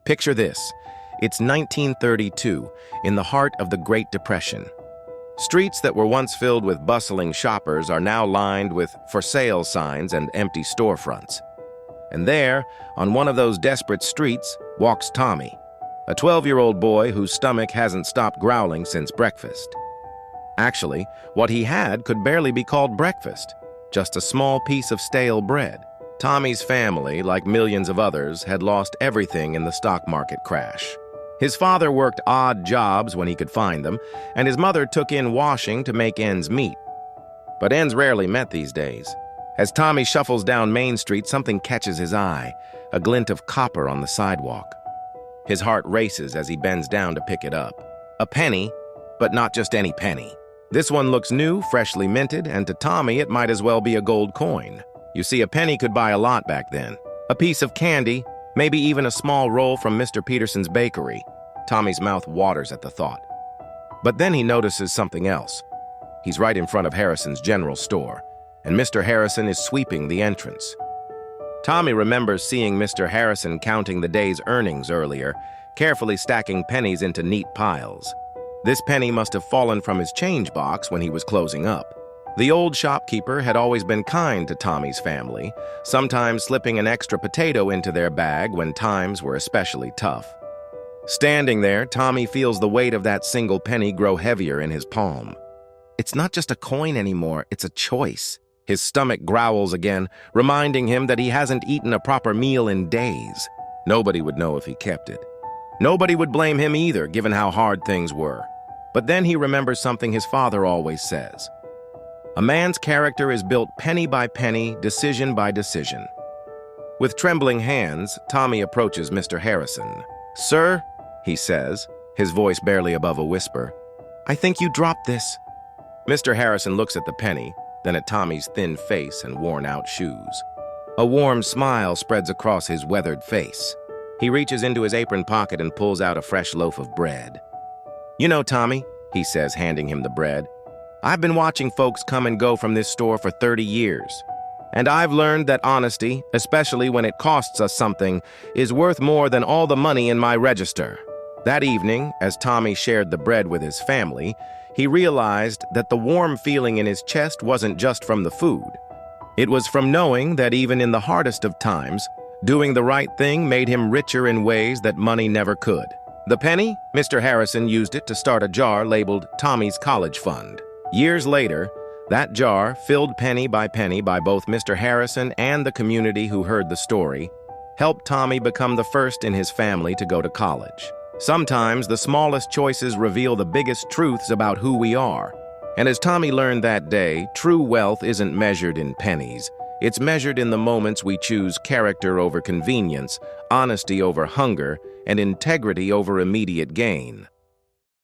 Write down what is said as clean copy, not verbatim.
Picture this. It's 1932, in the heart of the Great Depression. Streets that were once filled with bustling shoppers are now lined with for sale signs and empty storefronts. And there, on one of those desperate streets, walks Tommy, a 12-year-old boy whose stomach hasn't stopped growling since breakfast. Actually, what he had could barely be called breakfast, just a small piece of stale bread. Tommy's family, like millions of others, had lost everything in the stock market crash. His father worked odd jobs when he could find them, and his mother took in washing to make ends meet. But ends rarely met these days. As Tommy shuffles down Main Street, something catches his eye, a glint of copper on the sidewalk. His heart races as he bends down to pick it up. A penny, but not just any penny. This one looks new, freshly minted, and to Tommy it might as well be a gold coin. You see, a penny could buy a lot back then. A piece of candy, maybe even a small roll from Mr. Peterson's bakery. Tommy's mouth waters at the thought. But then he notices something else. He's right in front of Harrison's general store, and Mr. Harrison is sweeping the entrance. Tommy remembers seeing Mr. Harrison counting the day's earnings earlier, carefully stacking pennies into neat piles. This penny must have fallen from his change box when he was closing up. The old shopkeeper had always been kind to Tommy's family, sometimes slipping an extra potato into their bag when times were especially tough. Standing there, Tommy feels the weight of that single penny grow heavier in his palm. It's not just a coin anymore, it's a choice. His stomach growls again, reminding him that he hasn't eaten a proper meal in days. Nobody would know if he kept it. Nobody would blame him either, given how hard things were. But then he remembers something his father always says. A man's character is built penny by penny, decision by decision. With trembling hands, Tommy approaches Mr. Harrison. "Sir," he says, his voice barely above a whisper, "I think you dropped this." Mr. Harrison looks at the penny, then at Tommy's thin face and worn-out shoes. A warm smile spreads across his weathered face. He reaches into his apron pocket and pulls out a fresh loaf of bread. "You know, Tommy," he says, handing him the bread, "I've been watching folks come and go from this store for 30 years. And I've learned that honesty, especially when it costs us something, is worth more than all the money in my register." That evening, as Tommy shared the bread with his family, he realized that the warm feeling in his chest wasn't just from the food. It was from knowing that even in the hardest of times, doing the right thing made him richer in ways that money never could. The penny? Mr. Harrison used it to start a jar labeled Tommy's College Fund. Years later, that jar, filled penny by both Mr. Harrison and the community who heard the story, helped Tommy become the first in his family to go to college. Sometimes the smallest choices reveal the biggest truths about who we are. And as Tommy learned that day, true wealth isn't measured in pennies. It's measured in the moments we choose character over convenience, honesty over hunger, and integrity over immediate gain.